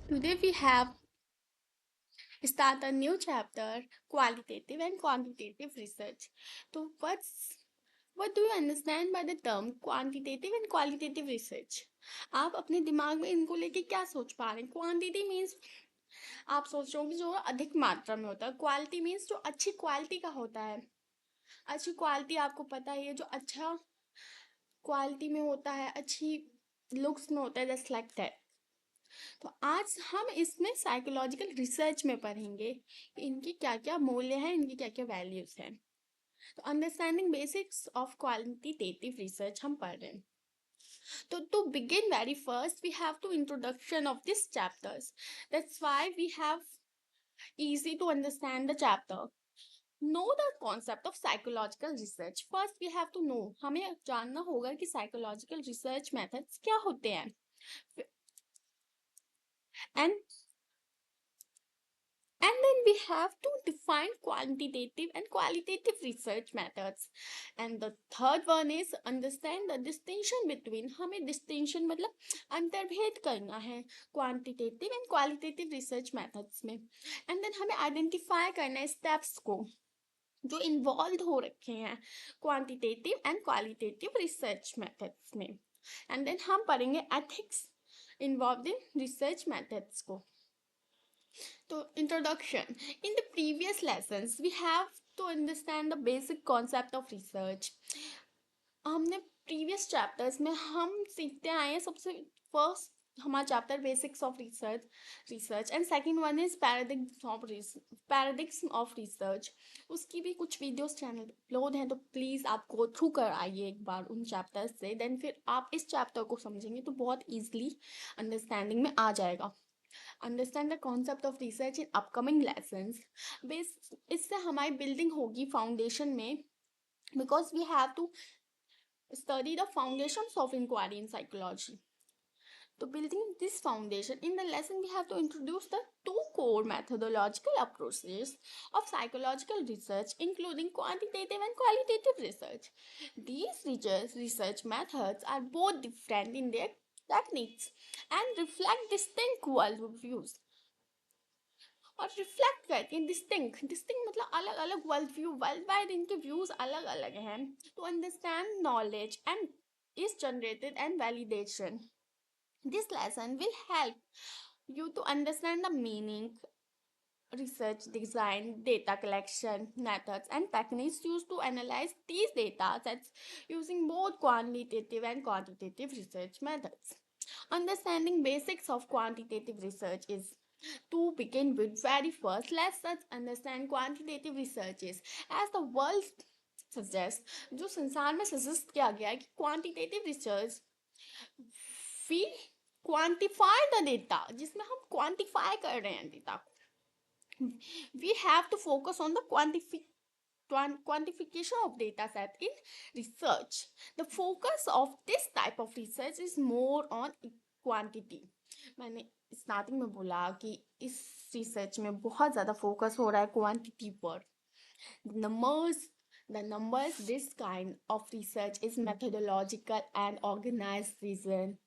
Today we have start a new chapter, qualitative and quantitative research. So what do you understand by the term quantitative and qualitative research? आप अपने दिमाग में इनको लेके क्या सोच पा रहे हैं? क्वांटिटी मीन्स आप सोच रहे हो कि जो अधिक मात्रा में होता है, क्वालिटी मीन्स जो अच्छी क्वालिटी का होता है। अच्छी क्वालिटी आपको पता ही है, जो अच्छा क्वालिटी में होता है, अच्छी लुक्स में होता है, जस्ट लाइक दैट। तो आज हम इसमें साइकोलॉजिकल रिसर्च में पढ़ेंगे कि इनकी क्या क्या मूल्य हैं, इनकी क्या क्या वैल्यूज हैं। तो understanding basics of qualitative research हम पढ़ रहे हैं। तो to begin very first we have to introduction of this chapters, that's why we have easy to understand the chapter. Know the concept of psychological research. First we have to know, हमें जानना होगा कि psychological research methods क्या होते हैं। and And then we have to define quantitative and qualitative research methods. And the third one is understand the distinction between, हमें distinction मतलब अंतर्भेद करना है quantitative and qualitative research methods में. And then हमें identify करना है steps को जो involved हो रखे हैं quantitative and qualitative research methods में. And then हम पढ़ेंगे ethics involved in research methods को. So, introduction. In the previous lessons, we have to understand the basic concept of research. हमने previous chapters में हम सीखते आए हैं सबसे first हमारा chapter basics of research and second one is paradigms of research. उसकी भी कुछ videos channel upload हैं, तो please आप go through कर आइए एक बार उन chapters से, then फिर आप इस chapter को समझेंगे तो बहुत easily understanding में आ जाएगा. Understand the concept of research in upcoming lessons. इससे हमारी building होगी foundation में, because we have to study the foundations of inquiry in psychology. So building this foundation, in the lesson we have to introduce the two core methodological approaches of psychological research, including quantitative and qualitative research. These research methods are both different in their techniques and reflect distinct worldviews. और reflect करती हैं distinct मतलब अलग अलग world view, world wide इनके views अलग अलग हैं. To understand knowledge and is generated and validation. This lesson will help you to understand the meaning, research design, data collection methods and techniques used to analyze these data sets using both quantitative and quantitative research methods. Understanding basics of quantitative research is, to begin with, very first, let's understand quantitative researches. As the world suggests, जो संसार में suggest किया गया है कि quantitative research, we quantify the data, जिसमें हम quantify कर रहे हैं data को. We have to focus on the quantification of data set in research. The focus of this type of research is more on quantity. मैंने starting में बोला कि इस रिसर्च में बहुत ज़्यादा फोकस हो रहा है क्वांटिटी पर. The numbers, this kind of research is methodological and organized research.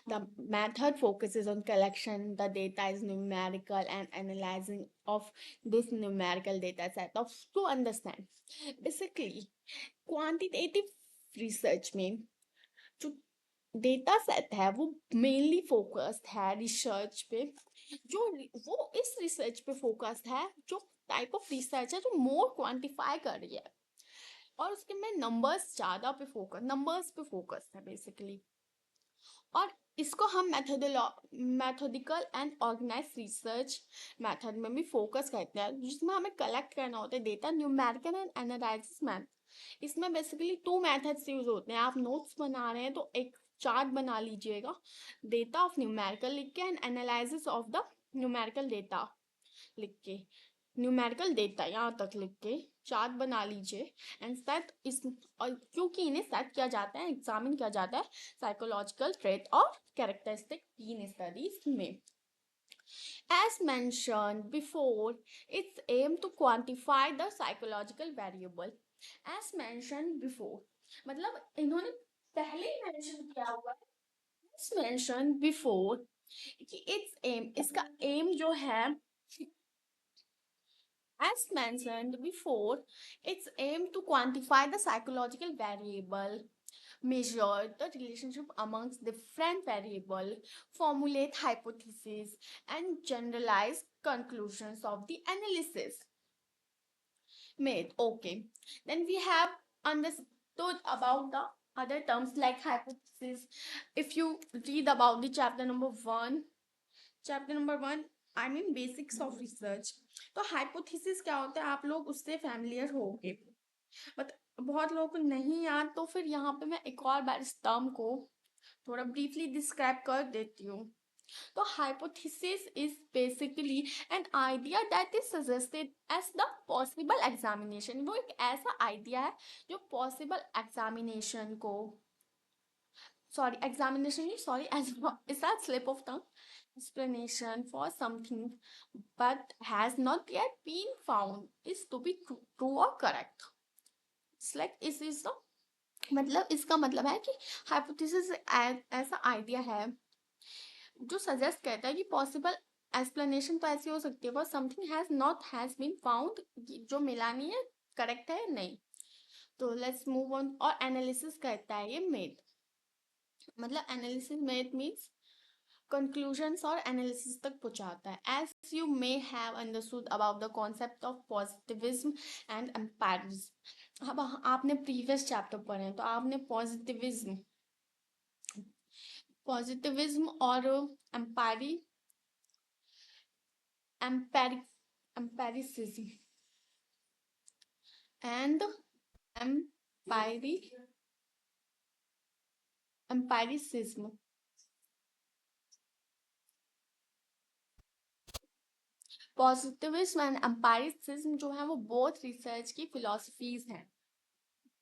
The method focuses on collection. The data is numerical and analyzing of this numerical data set of to understand. Basically, quantitative research में जो data set है वो mainly focused है research पे, जो वो इस research पे फोकस्ड है, जो टाइप ऑफ रिसर्च है जो मोर क्वांटिफाई कर रही है, और उसके में नंबर्स ज़्यादा पे फोकस है बेसिकली. और इसको हम methodical and organise research method में भी फोकस करते हैं, जिसमें हमें कलेक्ट करना होता है data, numerical and analysis method. इसमें बेसिकली टू मेथड्स यूज होते हैं. आप नोट्स बना रहे हैं तो एक चार्ट बना लीजिएगा डेटा ऑफ न्यूमेरिकल लिख के, and analysis of the numerical data लिख के, न्यूमेरिकल डेटा यहाँ तक लिख के चार्ट बना लीजिए. एंड सेट इस, और क्योंकि इन्हें सेट किया जाता है, एग्जामिन किया जाता है साइकोलॉजिकल ट्रेट और कैरेक्टरिस्टिक इन स्टडीज में. As mentioned before, it's aim to quantify the psychological variable. As mentioned before मतलब इन्होंने पहले ही मेंशन किया हुआ है. As mentioned before, कि इट्स एम, इसका एम जो है, as mentioned before, it's aim to quantify the psychological variable, measure the relationship amongst different variable, formulate hypotheses, and generalize conclusions of the analysis made. Okay, then we have understood about the other terms like hypothesis. If you read about the chapter number 1, I mean basics of research, तो hypothesis क्या होता है आप लोग उससे familiar होगे, but बहुत लोगों को नहीं याद, तो फिर यहाँ पे मैं एक और बार इस टर्म को थोड़ा ब्रीफली डिस्क्राइब कर देती हूँ। तो hypothesis is basically an idea that is suggested as the possible examination, वो एक ऐसा आइडिया है जो पॉसिबल एग्जामिनेशन को, सॉरी एग्जामिनेशन नहीं, sorry is that slip of tongue, explanation for something but has not yet been found is to be true or correct. It's like is the मतलब इसका मतलब है कि हाइपोथेसिस ऐसा आइडिया है जो सजेस्ट करता है कि पॉसिबल एक्सप्लेनेशन तो ऐसी हो सकती है, but something has been found, जो मिला नहीं है, करेक्ट है नहीं। तो लेट्स मूव ऑन। और एनालिसिस करता है ये मेड, मतलब एनालिसिस मेड मीन्स कंक्लूजन्स और एनालिसिस तक पहुंचाता है। As you may have understood about the concept of positivism and empiricism. अब आपने प्रीवियस चैप्टर पढ़े हैं, तो आपने पॉजिटिविज्म और empiri empiric empiricism and empiri empiricism, positivism and empiricism जो है वो बोथ रिसर्च की फिलोसफीज हैं।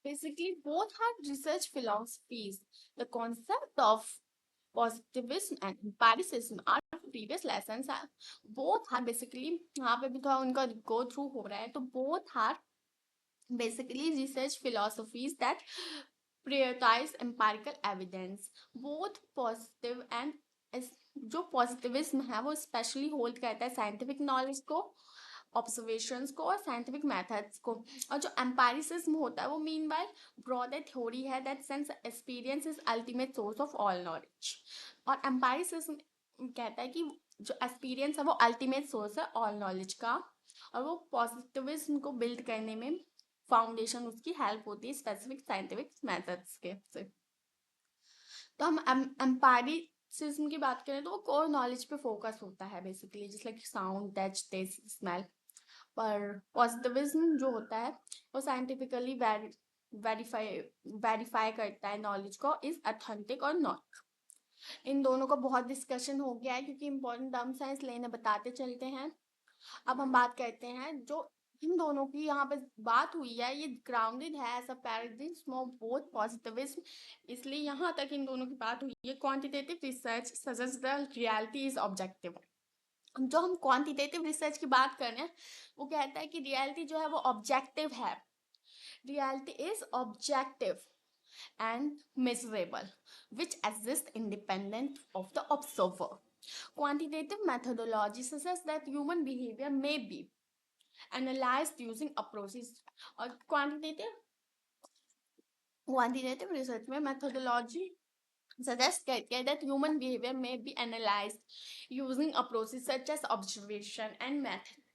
Basically both are research philosophies. The concept of positivism and empiricism are previous lessons are, both are basically, यहाँ पे भी थोड़ा उनका go through हो रहा है, तो both are basically research philosophies that prioritize empirical evidence. Both positive and जो पॉजिटिविज्म है वो स्पेशली होल्ड करता है साइंटिफिक नॉलेज को, ऑब्जर्वेशंस को और साइंटिफिक मेथड्स को। और जो एम्पायरिसिज्म होता है वो मीन बाय ब्रॉडर थ्योरी है that sense experience is ultimate source of all knowledge. और एम्पायरिसिज्म कहता है कि जो एक्सपीरियंस है वो अल्टीमेट सोर्स है ऑल नॉलेज का, और वो पॉजिटिविज्म को बिल्ड करने में फाउंडेशन उसकी हेल्प होती है स्पेसिफिक साइंटिफिक मेथड्स के से। तो हम एम्पायरिसिज्म की बात करें तो वो कोर नॉलेज पे फोकस होता है बेसिकली, जैसे like sound, touch, taste, smell. पर पॉजिटिविज्म जो होता है वो साइंटिफिकली वेरीफाई करता है नॉलेज को इज अथेंटिक और नॉट। इन दोनों का बहुत डिस्कशन हो गया है क्योंकि इंपॉर्टेंट टर्म्स हैं, इसलिए इन्हें बताते चलते हैं। अब हम बात करते हैं जो इन दोनों की यहाँ पे बात हुई है, ये ग्राउंडेड है as a paradigm of both positivism, इसलिए यहाँ तक इन दोनों की बात हुई है। Quantitative research suggest the reality is objective. जो हम क्वांटिटेटिव रिसर्च की बात कर रहे हैं वो कहता है कि रियलिटी जो है वो ऑब्जेक्टिव है, reality is objective and measurable, which exist independent of the observer. Quantitative methodology suggests that human behavior may be analyzed using approaches, और quantitative research में methodology suggest करती है that human behavior may be analyzed using approaches such as observation and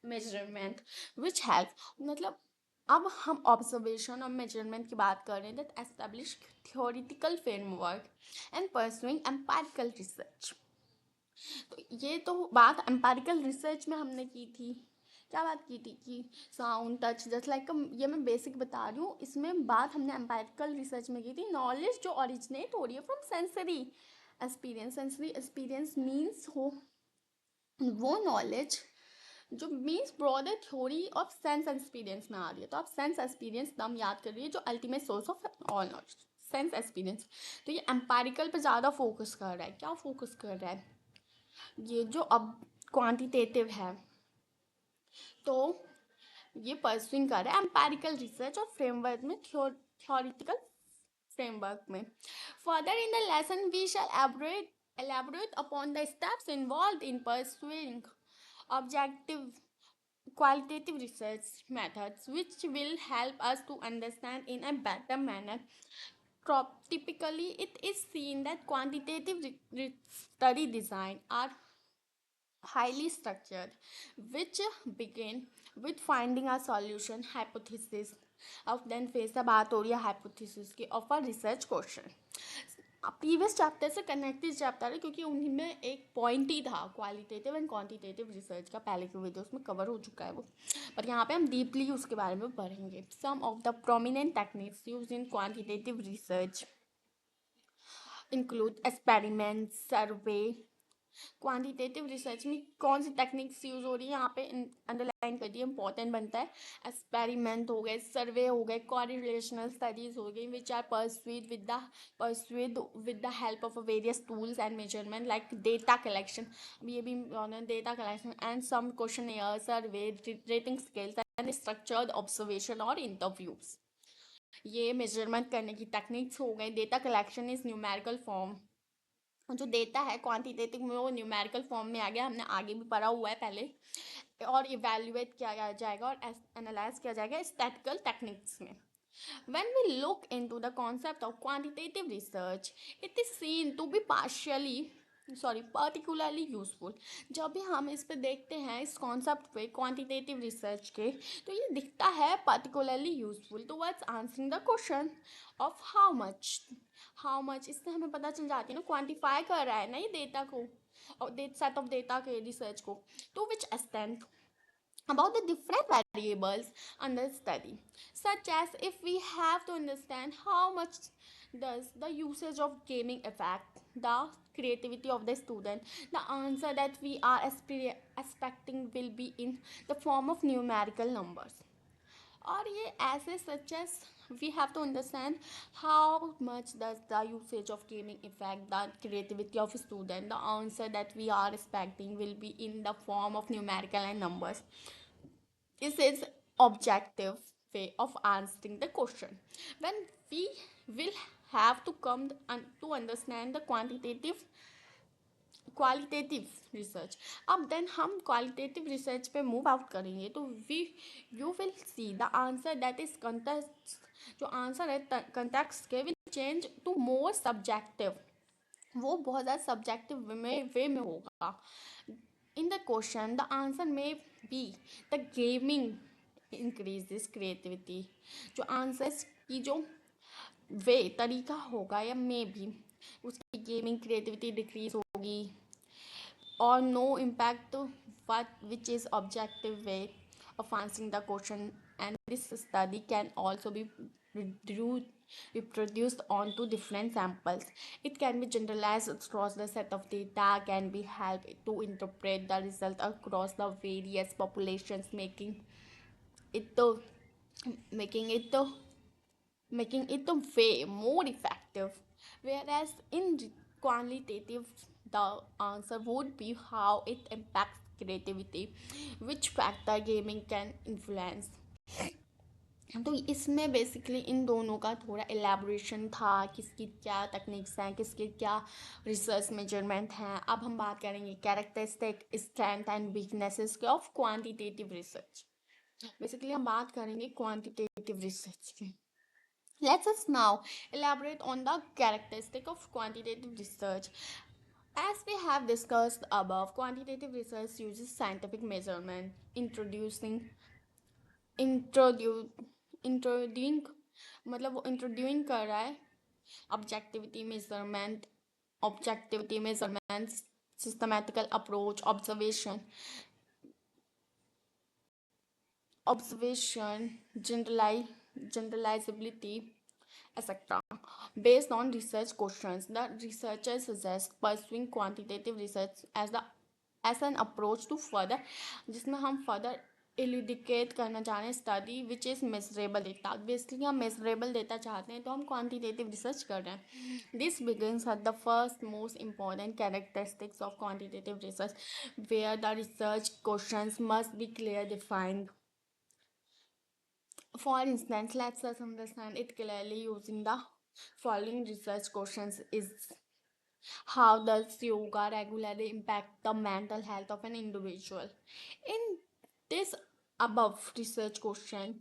measurement which help, मतलब अब हम observation और measurement की बात कर रहे हैं that establish theoretical framework and pursuing empirical research. तो ये तो बात एम्पिरिकल रिसर्च में हमने की थी, क्या बात की थी कि साउंड, टच, जस्ट लाइक ये मैं बेसिक बता रही हूँ, इसमें बात हमने एम्पिरिकल रिसर्च में की थी। नॉलेज जो ओरिजिनेट हो रही है from sensory experience, sensory experience means हो वो नॉलेज जो means broader theory of sense experience में आ रही है। तो आप सेंस एक्सपीरियंस नाम याद कर रही है जो ultimate source of all knowledge, sense experience. तो ये एम्पेरिकल पे ज़्यादा फोकस कर रहा है। क्या फोकस कर रहा है? ये जो अब क्वांटिटेटिव है तो ये परस्यूइंग कर रहा है एम्पेरिकल रिसर्च और फ्रेमवर्क में, थ्योरेटिकल फ्रेमवर्क में। Further in the lesson we shall elaborate Elaborate upon the steps involved in pursuing objective qualitative research methods which will help us to understand in a better manner. Typically, it is seen that quantitative study design are highly structured, which begin with finding a solution hypothesis. अब then फिर से बात हो रही है hypothesis की of a research question. Previous chapter से connected chapter है क्योंकि उन्हीं में एक पॉइंट ही था क्वालिटेटिव एंड क्वांटिटेटिव रिसर्च का, पहले के वीडियोस में कवर हो चुका है वो, पर यहाँ पे हम डीपली उसके बारे में पढ़ेंगे। Some of the prominent techniques use in quantitative research include experiment, survey. Quantitative research में कौन सी टेक्निक्स यूज हो रही है यहाँ पे अंडरलाइन कर दिए, इंपॉर्टेंट बनता है। एक्सपेरिमेंट हो गए, सर्वे हो गए, कोरिलेशनल स्टडीज हो गई which are pursued with the help of various tools and measurement like data collection, ये भी data collection and some question survey, rating scales and structured observation और इंटरव्यूज। ये मेजरमेंट करने की टेक्निक्स हो गई। Data collection is numerical form, जो data है क्वांटिटेटिव में वो न्यूमेरिकल फॉर्म में आ गया, हमने आगे भी पढ़ा हुआ है पहले। और इवेल्युएट किया जाएगा और एनालाइज किया जाएगा स्टैटिकल टेक्निक्स में। When we look into the concept of quantitative research, it is seen to be particularly useful। जब भी हम इस पे देखते हैं इस कॉन्सेप्ट पे क्वांटिटेटिव रिसर्च के, तो ये दिखता है particularly useful towards answering the question of how much इससे हमें पता चल जाती है ना, क्वान्टिफाई कर रहा है ना ये डेटा को और सेट ऑफ डेटा के रिसर्च को, to which extent about the different variables under study, such as if we have to understand how much does the usage of gaming affect the creativity of the student, the answer that we are expecting will be in the form of numerical numbers। और ये ऐसे such as we have to understand how much does the usage of gaming affect the creativity of student, the answer that we are expecting will be in the form of numerical and numbers। This is objective way of answering the question. When we will have to come to understand the qualitative research, अब then हम qualitative research पे move out करेंगे तो you will see the answer that is context, जो answer है context के will change to more subjective, वो बहुत ज़्यादा सब्जेक्टिव वे में होगा। In the question the answer में be the gaming increase this creativity, जो आंसर्स की जो वे तरीका होगा या मे भी उसकी गेमिंग क्रिएटिविटी डिक्रीज होगी, और no impact what which is objective way of answering the question, and this study can also be reproduced onto different samples. It can be generalized across the set of data, can be helped to interpret the result across the various populations, it the making it the way more effective. Whereas in qualitative, the answer would be how it impacts creativity, which factor gaming can influence। तो इसमें basically इन दोनों का थोड़ा एलैबोरेशन था, किसकी क्या techniques हैं, किसके क्या रिसर्च मेजरमेंट हैं। अब हम बात करेंगे कैरेक्टरिस्टिक, स्ट्रेंथ एंड वीकनेसेस के ऑफ क्वांटिटेटिव रिसर्च। बेसिकली हम बात करेंगे क्वांटिटेटिव रिसर्च की। Let us now elaborate on the characteristic of quantitative research. As we have discussed above, quantitative research uses scientific measurement, introducing मतलब वो इंट्रोड्यूइंग कर रहा है objectivity measurement, systematical approach, observation, generalizability, etc. Based on research questions, the researchers suggest pursuing quantitative research as an approach to further, जिसमें हम further एलिडिकेट करना चाह रहे हैं study which is measurable data. Basically हम मेजरेबल डेटा चाहते हैं तो हम क्वांटिटेटिव रिसर्च कर रहे हैं। This begins at the first most important characteristics of quantitative research, where the research questions must be clear defined. For instance, let's us understand it clearly using the following research questions is How does yoga regularly impact the mental health of an individual? In this above research question,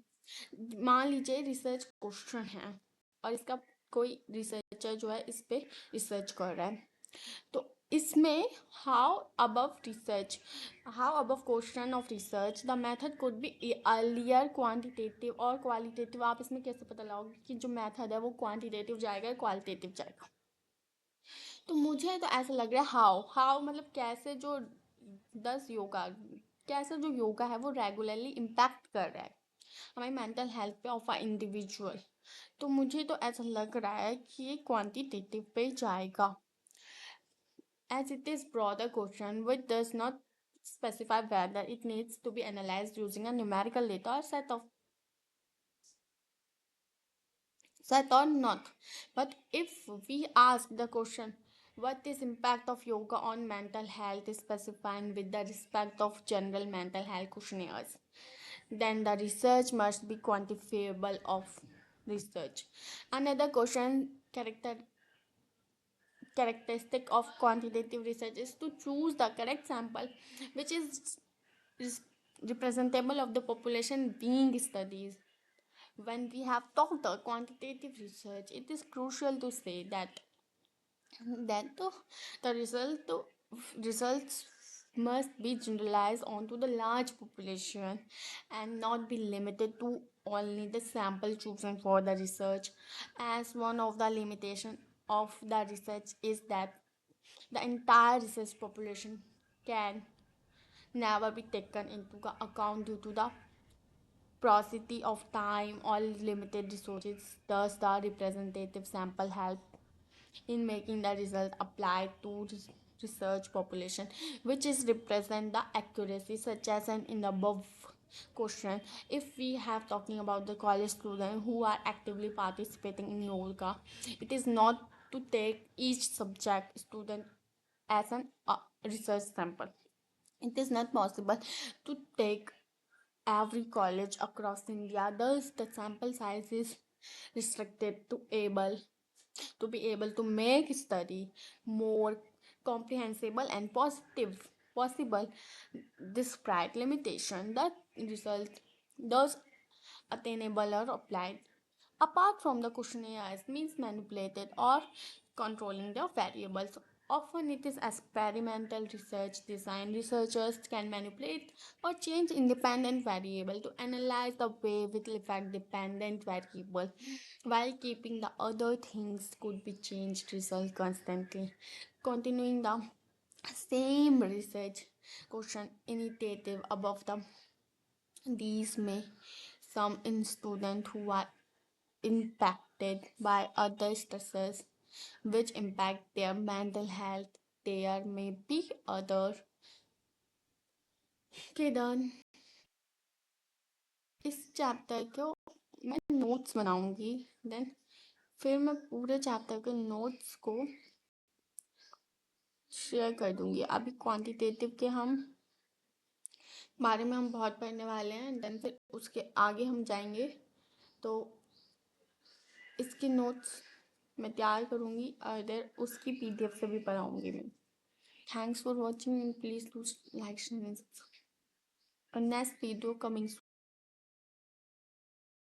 मान लीजिए research question है और इसका कोई researcher जो है इस पे रिसर्च कर रहा है, तो इसमें how above question of research the method could be earlier quantitative और क्वालिटेटिव। आप इसमें कैसे पता लगाओगे कि जो मेथड है वो क्वांटिटेटिव जाएगा या क्वालिटेटिव जाएगा? तो मुझे तो ऐसा लग रहा है हाउ मतलब कैसे जो दस योगा कैसे जो योगा है वो रेगुलरली इम्पैक्ट कर रहा है हमारी मेंटल हेल्थ पे ऑफ अ इंडिविजुअल। तो मुझे तो ऐसा लग रहा है कि ये क्वांटिटेटिव पे जाएगा, as it is broader question which does not specify whether it needs to be analyzed using a numerical data or set or not. But if we ask the question, what is impact of yoga on mental health, specifying with the respect of general mental health questionnaires, then the research must be quantifiable of research. Another question characteristic of quantitative research is to choose the correct sample which is representable of the population being studied. When we have talked the quantitative research, it is crucial to say that the results must be generalized onto the large population and not be limited to only the sample chosen for the research, as one of the limitations of the research is that the entire research population can never be taken into account due to the paucity of time or limited resources. Thus, the representative sample help in making the result apply to research population, which is represent the accuracy, such as an in the above question. If we have talking about the college student who are actively participating in yoga, it is not to take each subject student as an research sample. It is not possible to take every college across India. Thus, the sample size is restricted to be able to make study more comprehensible and positive possible. Despite limitation, the result thus attainable or applied. Apart from the questionnaires means manipulated or controlling the variables. Often it is experimental research design. Researchers can manipulate or change independent variable to analyze the way with affect dependent variable while keeping the other things could be changed result constantly. Continuing the same research question initiative above these may some in students who are impacted by other stresses which impact their mental health. There may be other के done इस chapter को मैं notes बनाऊंगी, then फिर मैं पूरे chapter के notes को शेयर कर दूंगी। अभी क्वांटिटेटिव के हम बारे में हम बहुत पढ़ने वाले हैं, देन फिर उसके आगे हम जाएंगे तो इसके नोट्स मैं तैयार करूँगी और इधर उसकी पीडीएफ से भी पढ़ाऊँगी मैं। Thanks for watching and please do like share and subscribe. Next video coming